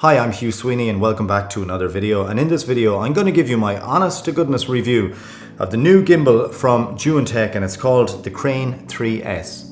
Hi, I'm Hugh Sweeney and welcome back to another video, and in this video I'm going to give you my honest to goodness review of the new gimbal from Zhiyun and it's called the Crane 3S.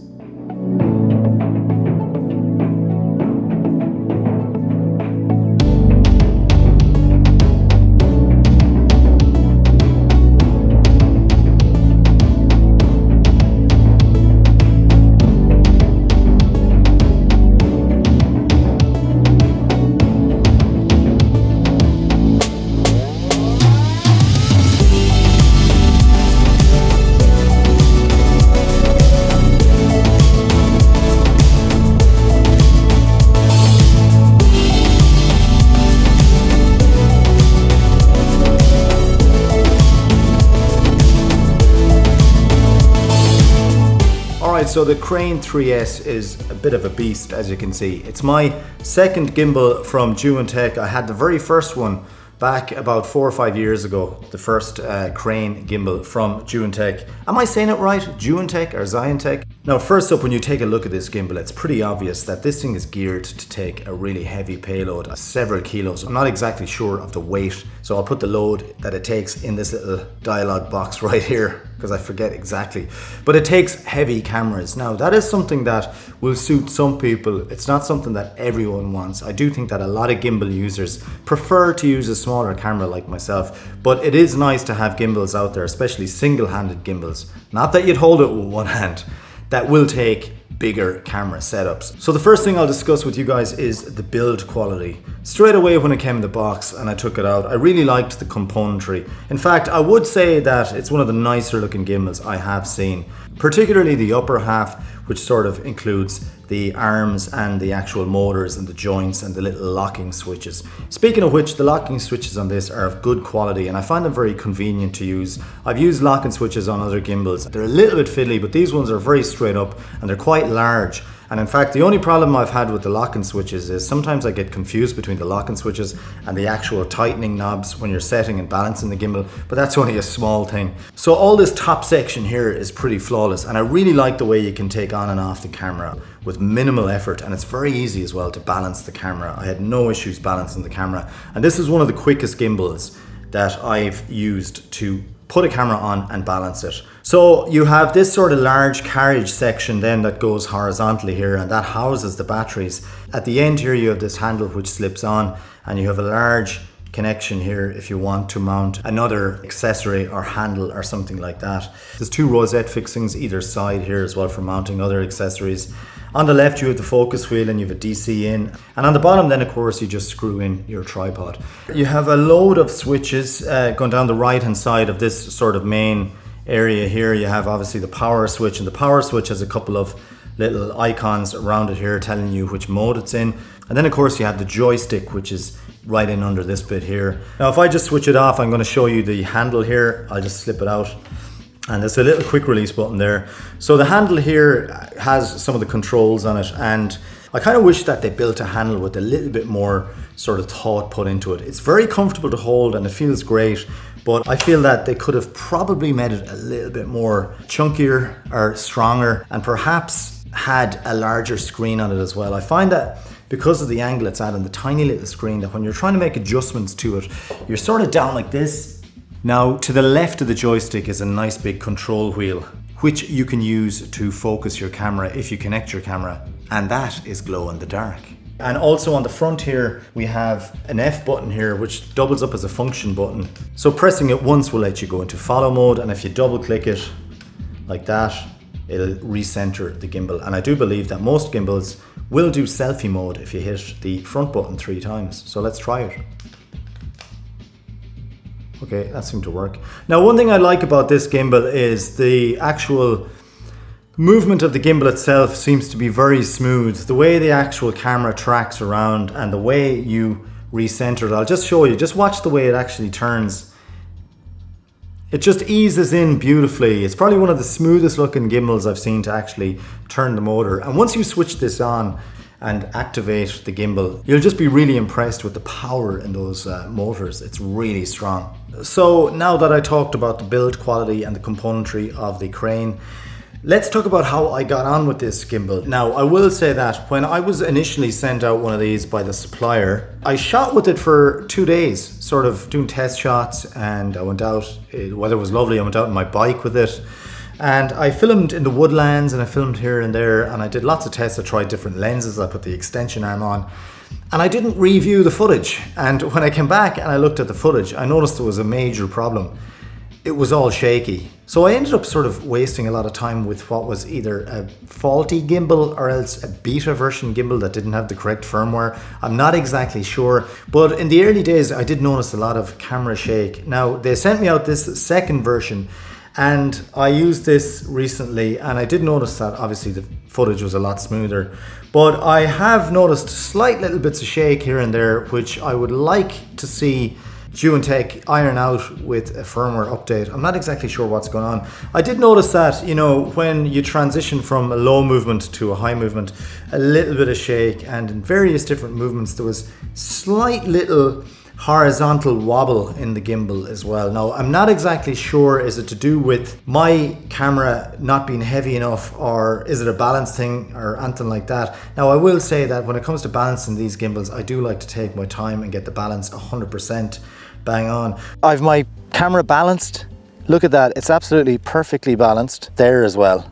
So the Crane 3S is a bit of a beast, as you can see. It's my second gimbal from Zhiyun. I had the very first one back about 4 or 5 years ago, the first Crane gimbal from Zhiyun. Am I saying it right? Zhiyun or Zhiyun? Now first up, when you take a look at this gimbal, it's pretty obvious that this thing is geared to take a really heavy payload, several kilos. I'm not exactly sure of the weight, so I'll put the load that it takes in this little dialog box right here, because I forget exactly. But it takes heavy cameras. Now that is something that will suit some people. It's not something that everyone wants. I do think that a lot of gimbal users prefer to use a smaller camera like myself, but it is nice to have gimbals out there, especially single-handed gimbals. Not that you'd hold it with one hand, that will take bigger camera setups. So the first thing I'll discuss with you guys is the build quality. Straight away when it came in the box and I took it out, I really liked the componentry. In fact, I would say that it's one of the nicer looking gimbals I have seen, particularly the upper half, which sort of includes the arms and the actual motors and the joints and the little locking switches. Speaking of which, the locking switches on this are of good quality and I find them very convenient to use. I've used locking switches on other gimbals. They're a little bit fiddly, but these ones are very straight up and they're quite large. And in fact, the only problem I've had with the locking switches is sometimes I get confused between the locking switches and the actual tightening knobs when you're setting and balancing the gimbal, but that's only a small thing. So all this top section here is pretty flawless, and I really like the way you can take on and off the camera with minimal effort, and it's very easy as well to balance the camera. I had no issues balancing the camera, and this is one of the quickest gimbals that I've used to put a camera on and balance it. So you have this sort of large carriage section then that goes horizontally here, and that houses the batteries. At the end here you have this handle which slips on, and you have a large connection here if you want to mount another accessory or handle or something like that. There's 2 rosette fixings either side here as well for mounting other accessories. On the left you have the focus wheel and you have a DC in, and on the bottom then of course you just screw in your tripod. You have a load of switches going down the right hand side of this sort of main area here. You have obviously the power switch, and the power switch has a couple of little icons around it here telling you which mode it's in. And then of course you have the joystick, which is right in under this bit here. Now if I just switch it off, I'm going to show you the handle here. I'll just slip it out. And there's a little quick release button there. So the handle here has some of the controls on it, and I kind of wish that they built a handle with a little bit more sort of thought put into it. It's very comfortable to hold and it feels great, but I feel that they could have probably made it a little bit more chunkier or stronger, and perhaps had a larger screen on it as well. I find that because of the angle it's at and the tiny little screen, that when you're trying to make adjustments to it, you're sort of down like this. Now to the left of the joystick is a nice big control wheel, which you can use to focus your camera if you connect your camera, and that is glow in the dark. And also on the front here we have an F button here which doubles up as a function button. So pressing it once will let you go into follow mode, and if you double click it like that, it'll recenter the gimbal. And I do believe that most gimbals will do selfie mode if you hit the front button 3 times. So let's try it. Okay, that seemed to work. Now one thing I like about this gimbal is the actual movement of the gimbal itself seems to be very smooth. The way the actual camera tracks around and the way you recenter it. I'll just show you, just watch the way it actually turns. It just eases in beautifully. It's probably one of the smoothest looking gimbals I've seen to actually turn the motor. And once you switch this on and activate the gimbal, you'll just be really impressed with the power in those motors. It's really strong. So now that I talked about the build quality and the componentry of the Crane, Let's talk about how I got on with this gimbal. Now, I will say that when I was initially sent out one of these by the supplier, I shot with it for 2 days, sort of doing test shots, and I went out, the weather was lovely, I went out on my bike with it, and I filmed in the woodlands, and I filmed here and there, and I did lots of tests. I tried different lenses, I put the extension arm on, and I didn't review the footage. And when I came back and I looked at the footage, I noticed there was a major problem. It was all shaky. So I ended up sort of wasting a lot of time with what was either a faulty gimbal or else a beta version gimbal that didn't have the correct firmware. I'm not exactly sure, but in the early days I did notice a lot of camera shake. Now they sent me out this second version, and I used this recently, and I did notice that obviously the footage was a lot smoother, but I have noticed slight little bits of shake here and there, which I would like to see Zhiyun iron out with a firmware update. I'm not exactly sure what's going on. I did notice that, you know, when you transition from a low movement to a high movement, a little bit of shake, and in various different movements there was slight little horizontal wobble in the gimbal as well. Now, I'm not exactly sure, is it to do with my camera not being heavy enough, or is it a balance thing or anything like that? Now, I will say that when it comes to balancing these gimbals, I do like to take my time and get the balance 100% bang on. I've my camera balanced. Look at that, it's absolutely perfectly balanced there as well.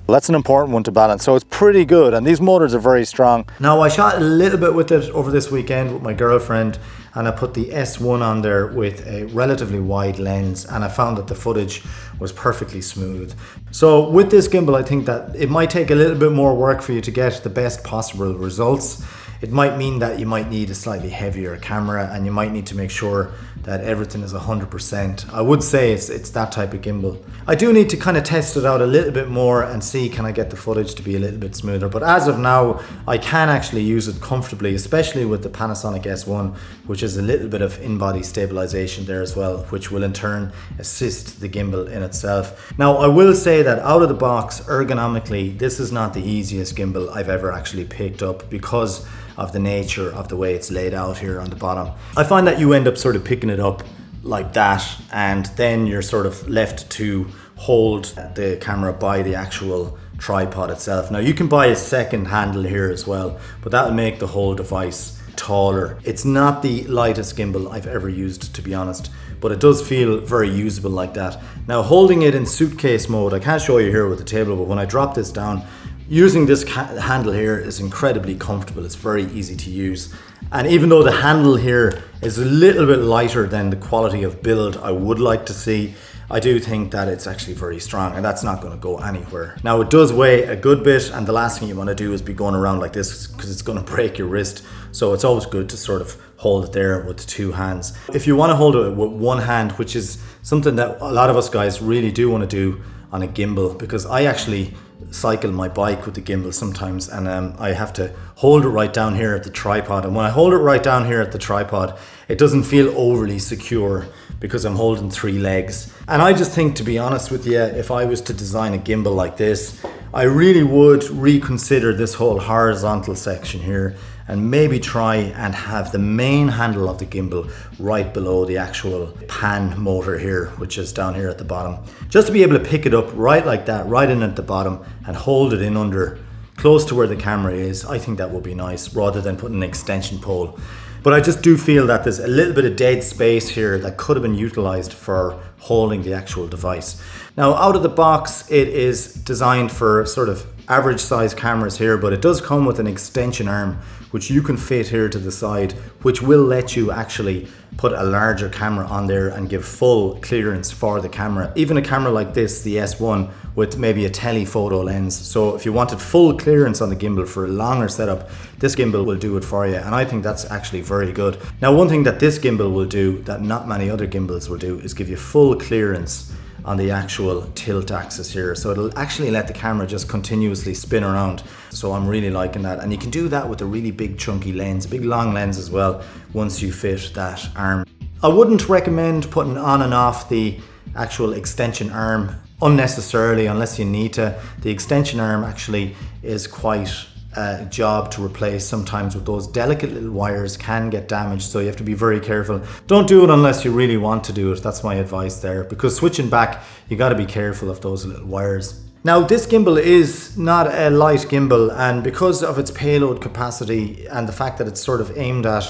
Well, that's an important one to balance, so it's pretty good, and these motors are very strong. Now, I shot a little bit with it over this weekend with my girlfriend, and I put the S1 on there with a relatively wide lens, and I found that the footage was perfectly smooth. So with this gimbal, I think that it might take a little bit more work for you to get the best possible results. It might mean that you might need a slightly heavier camera, and you might need to make sure that everything is 100%. I would say it's that type of gimbal. I do need to kind of test it out a little bit more and see, can I get the footage to be a little bit smoother. But as of now, I can actually use it comfortably, especially with the Panasonic S1, which is a little bit of in-body stabilization there as well, which will in turn assist the gimbal in itself. Now, I will say that out of the box, ergonomically, this is not the easiest gimbal I've ever actually picked up, because of the nature of the way it's laid out here on the bottom. I find that you end up sort of picking it up like that, and then you're sort of left to hold the camera by the actual tripod itself. Now, you can buy a second handle here as well, but that'll make the whole device taller. It's not the lightest gimbal I've ever used, to be honest, but it does feel very usable like that. Now, holding it in suitcase mode, I can't show you here with the table, but when I drop this down, using this handle here is incredibly comfortable. It's very easy to use. And even though the handle here is a little bit lighter than the quality of build I would like to see, I do think that it's actually very strong, and that's not going to go anywhere. Now, it does weigh a good bit, and the last thing you want to do is be going around like this, because it's going to break your wrist. So it's always good to sort of hold it there with 2 hands. If you want to hold it with 1 hand, which is something that a lot of us guys really do want to do on a gimbal, because I actually cycle my bike with the gimbal sometimes, and I have to hold it right down here at the tripod, and when I hold it right down here at the tripod, it doesn't feel overly secure because I'm holding 3 legs. And I just think, to be honest with you, if I was to design a gimbal like this, I really would reconsider this whole horizontal section here, and maybe try and have the main handle of the gimbal right below the actual pan motor here, which is down here at the bottom. Just to be able to pick it up right like that, right in at the bottom, and hold it in under, close to where the camera is. I think that would be nice, rather than putting an extension pole. But I just do feel that there's a little bit of dead space here that could have been utilized for holding the actual device. Now, out of the box, it is designed for sort of average size cameras here, but it does come with an extension arm which you can fit here to the side, which will let you actually put a larger camera on there and give full clearance for the camera. Even a camera like this, the S1, with maybe a telephoto lens. So if you wanted full clearance on the gimbal for a longer setup, this gimbal will do it for you, and I think that's actually very good. Now, one thing that this gimbal will do that not many other gimbals will do is give you full clearance on the actual tilt axis here. So it'll actually let the camera just continuously spin around. So I'm really liking that. And you can do that with a really big chunky lens, a big long lens as well, once you fit that arm. I wouldn't recommend putting on and off the actual extension arm unnecessarily unless you need to. The extension arm actually is quite a job to replace sometimes with those delicate little wires, can get damaged, so you have to be very careful. Don't do it unless you really want to do it. That's my advice there, because switching back, you got to be careful of those little wires. Now this gimbal is not a light gimbal, and because of its payload capacity and the fact that it's sort of aimed at,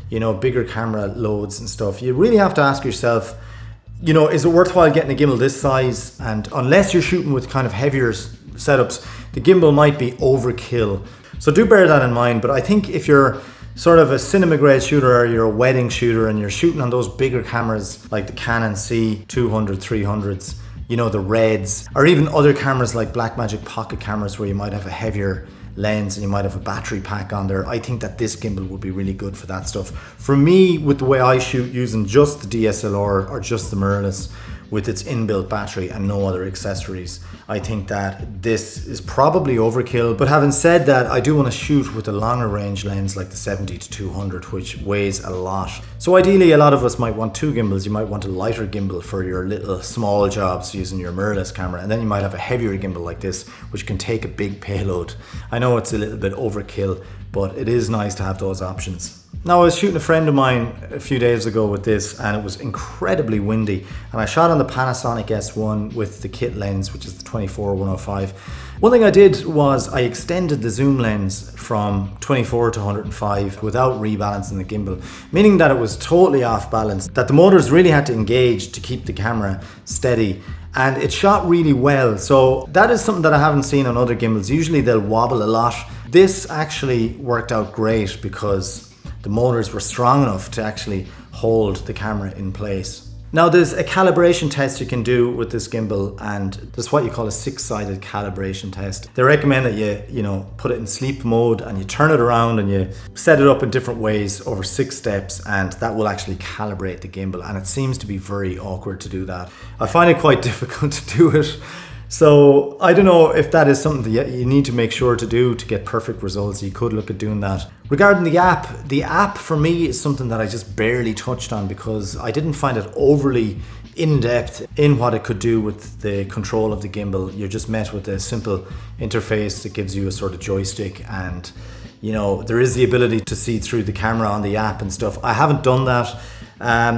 you know, bigger camera loads and stuff, you really have to ask yourself, you know, is it worthwhile getting a gimbal this size? And unless you're shooting with kind of heavier setups, the gimbal might be overkill. So do bear that in mind. But I think if you're sort of a cinema grade shooter or you're a wedding shooter and you're shooting on those bigger cameras like the Canon C200, 300s, you know, the Reds, or even other cameras like Blackmagic pocket cameras where you might have a heavier lens and you might have a battery pack on there, I think that this gimbal would be really good for that stuff. For me, with the way I shoot using just the DSLR or just the mirrorless with its inbuilt battery and no other accessories, I think that this is probably overkill. But having said that, I do want to shoot with a longer range lens like the 70-200, which weighs a lot. So ideally, a lot of us might want two gimbals. You might want a lighter gimbal for your little small jobs using your mirrorless camera, and then you might have a heavier gimbal like this, which can take a big payload. I know it's a little bit overkill, but it is nice to have those options. Now, I was shooting a friend of mine a few days ago with this, and it was incredibly windy, and I shot on the Panasonic S1 with the kit lens, which is the 24-105. One thing I did was I extended the zoom lens from 24 to 105 without rebalancing the gimbal, meaning that it was totally off balance, that the motors really had to engage to keep the camera steady, and it shot really well. So that is something that I haven't seen on other gimbals. Usually they'll wobble a lot. This actually worked out great because the motors were strong enough to actually hold the camera in place. Now, there's a calibration test you can do with this gimbal, and there's what you call a 6-sided calibration test. They recommend that you know, put it in sleep mode and you turn it around and you set it up in different ways over 6 steps, and that will actually calibrate the gimbal, and it seems to be very awkward to do that. I find it quite difficult to do it. So I don't know if that is something that you need to make sure to do to get perfect results. You could look at doing that. Regarding the app for me is something that I just barely touched on because I didn't find it overly in-depth in what it could do with the control of the gimbal. You're just met with a simple interface that gives you a sort of joystick, and you know, there is the ability to see through the camera on the app and stuff. I haven't done that.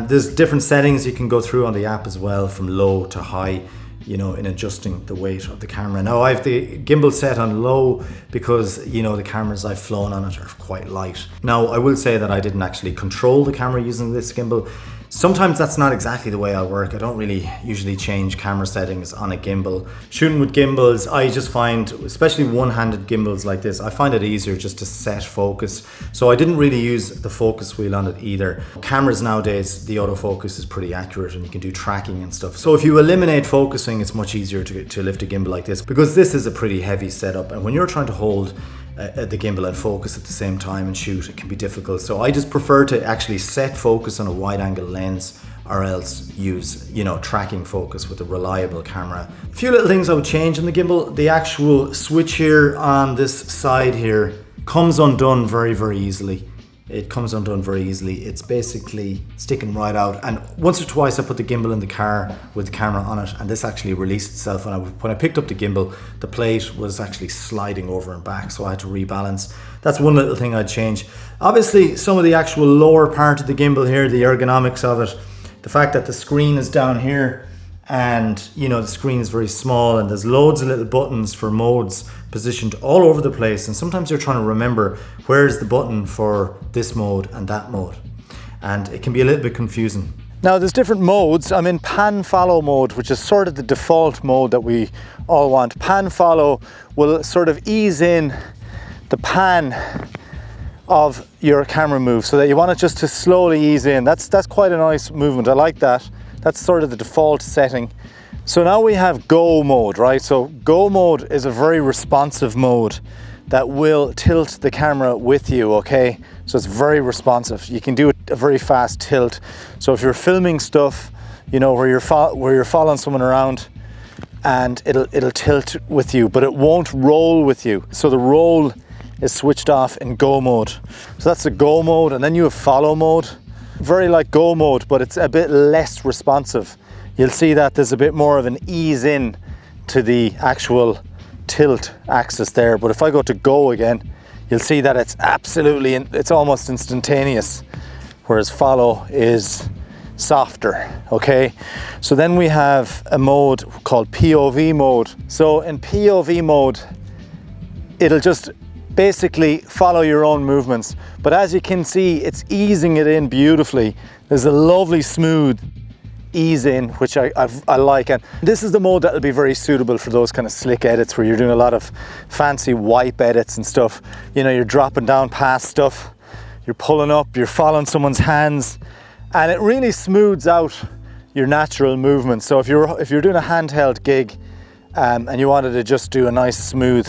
There's different settings you can go through on the app as well, from low to high, you know, in adjusting the weight of the camera. Now, I have the gimbal set on low because, you know, the cameras I've flown on it are quite light. Now, I will say that I didn't actually control the camera using this gimbal. Sometimes that's not exactly the way I work. I don't really usually change camera settings on a gimbal. Shooting with gimbals, I just find, especially one-handed gimbals like this, I find it easier just to set focus. So I didn't really use the focus wheel on it either. Cameras nowadays, the autofocus is pretty accurate and you can do tracking and stuff. So if you eliminate focusing, it's much easier to lift a gimbal like this, because this is a pretty heavy setup, and when you're trying to hold the gimbal and focus at the same time and shoot, it can be difficult. So I just prefer to actually set focus on a wide angle lens, or else use, you know, tracking focus with a reliable camera. A few little things I would change in the gimbal. The actual switch here on this side here comes undone very, very easily. It comes undone very easily. It's basically sticking right out, and once or twice I put the gimbal in the car with the camera on it, and this actually released itself. When I picked up the gimbal, the plate was actually sliding over and back, so I had to rebalance. That's one little thing I'd change. Obviously, some of the actual lower part of the gimbal here, the ergonomics of it, the fact that the screen is down here, and you know, the screen is very small, and there's loads of little buttons for modes positioned all over the place, and sometimes you're trying to remember where's the button for this mode and that mode, and it can be a little bit confusing. Now, there's different modes. I'm in pan follow mode, which is sort of the default mode that we all want. Pan follow will sort of ease in the pan of your camera move, so that you want it just to slowly ease in. That's quite a nice movement. I like that. That's sort of the default setting. So now we have go mode, right? So go mode is a very responsive mode that will tilt the camera with you, okay? So it's very responsive. You can do a very fast tilt. So if you're filming stuff, you know, where you're following someone around, and it'll tilt with you, but it won't roll with you. So the roll is switched off in go mode. So that's the go mode, and then you have follow mode. Very like go mode, but it's a bit less responsive. You'll see that there's a bit more of an ease in to the actual tilt axis there. But if I go to go again, you'll see that it's absolutely, it's almost instantaneous. Whereas follow is softer, okay? So then we have a mode called POV mode. So in POV mode, it'll just basically follow your own movements. But as you can see, it's easing it in beautifully. There's a lovely smooth ease in, which I like. And this is the mode that'll be very suitable for those kind of slick edits where you're doing a lot of fancy wipe edits and stuff. You know, you're dropping down past stuff, you're pulling up, you're following someone's hands, and it really smooths out your natural movements. So if you're doing a handheld gig and you wanted to just do a nice smooth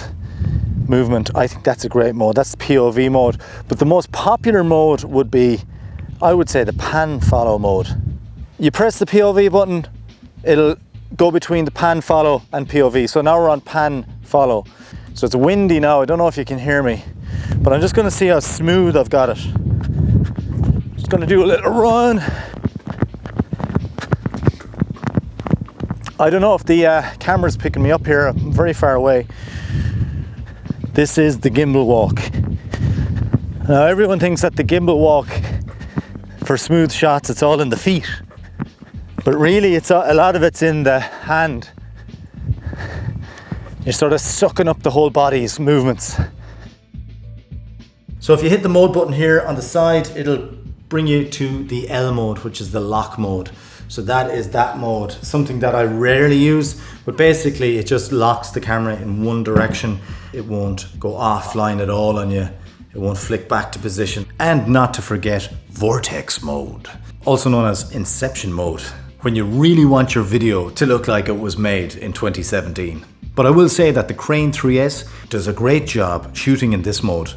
movement, I think that's a great mode. That's POV mode. But the most popular mode would be, I would say, the pan follow mode. You press the POV button, it'll go between the pan follow and POV. So now we're on pan follow. So it's windy now, I don't know if you can hear me, but I'm just gonna see how smooth I've got it. Just gonna do a little run. I don't know if the camera's picking me up here, I'm very far away. This is the gimbal walk. Now everyone thinks that the gimbal walk for smooth shots, it's all in the feet. But really, it's a lot of it's in the hand. You're sort of sucking up the whole body's movements. So if you hit the mode button here on the side, it'll bring you to the L mode, which is the lock mode. So that is that mode, something that I rarely use, but basically it just locks the camera in one direction. It won't go offline at all on you. It won't flick back to position. And not to forget vortex mode, also known as inception mode, when you really want your video to look like it was made in 2017. But I will say that the Crane 3S does a great job shooting in this mode.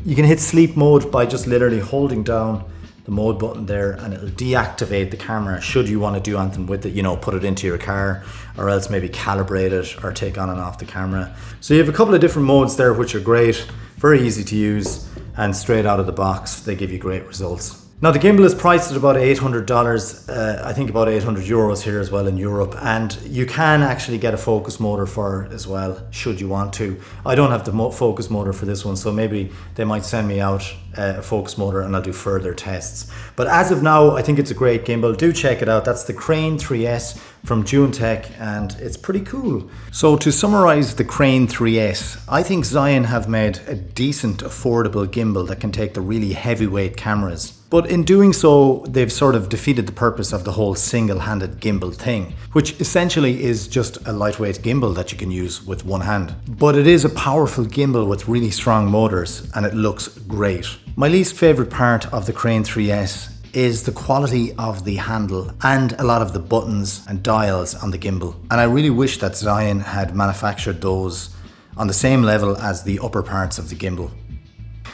You can hit sleep mode by just literally holding down the mode button there, and it'll deactivate the camera should you want to do anything with it, you know, put it into your car, or else maybe calibrate it or take on and off the camera. So you have a couple of different modes there which are great, very easy to use, and straight out of the box they give you great results. Now the gimbal is priced at about $800, I think about 800 euros here as well in Europe, and you can actually get a focus motor for it as well, should you want to. I don't have the focus motor for this one, so maybe they might send me out a focus motor and I'll do further tests. But as of now, I think it's a great gimbal. Do check it out. That's the Crane 3S from Zhiyun, and it's pretty cool. So to summarize the Crane 3S, I think Zhiyun have made a decent, affordable gimbal that can take the really heavyweight cameras. But in doing so, they've sort of defeated the purpose of the whole single-handed gimbal thing, which essentially is just a lightweight gimbal that you can use with one hand. But it is a powerful gimbal with really strong motors, and it looks great. My least favorite part of the Crane 3S is the quality of the handle and a lot of the buttons and dials on the gimbal. And I really wish that Zhiyun had manufactured those on the same level as the upper parts of the gimbal.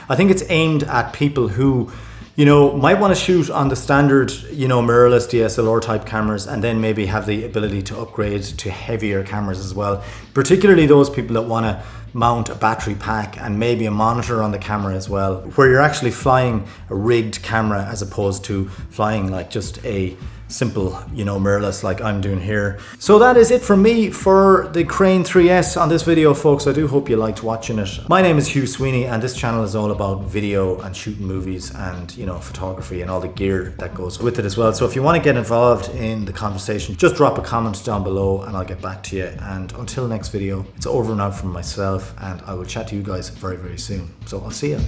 I think it's aimed at people who, you know, might want to shoot on the standard, you know, mirrorless DSLR type cameras, and then maybe have the ability to upgrade to heavier cameras as well. Particularly those people that want to mount a battery pack and maybe a monitor on the camera as well, where you're actually flying a rigged camera as opposed to flying like just a simple, you know, mirrorless like I'm doing here. So that is it from me for the Crane 3S on this video, folks. I do hope you liked watching it. My name is Hugh Sweeney, and this channel is all about video and shooting movies and, you know, photography and all the gear that goes with it as well. So if you want to get involved in the conversation, just drop a comment down below and I'll get back to you. And until next video, it's over and out from myself, and I will chat to you guys very, very soon. So I'll see you.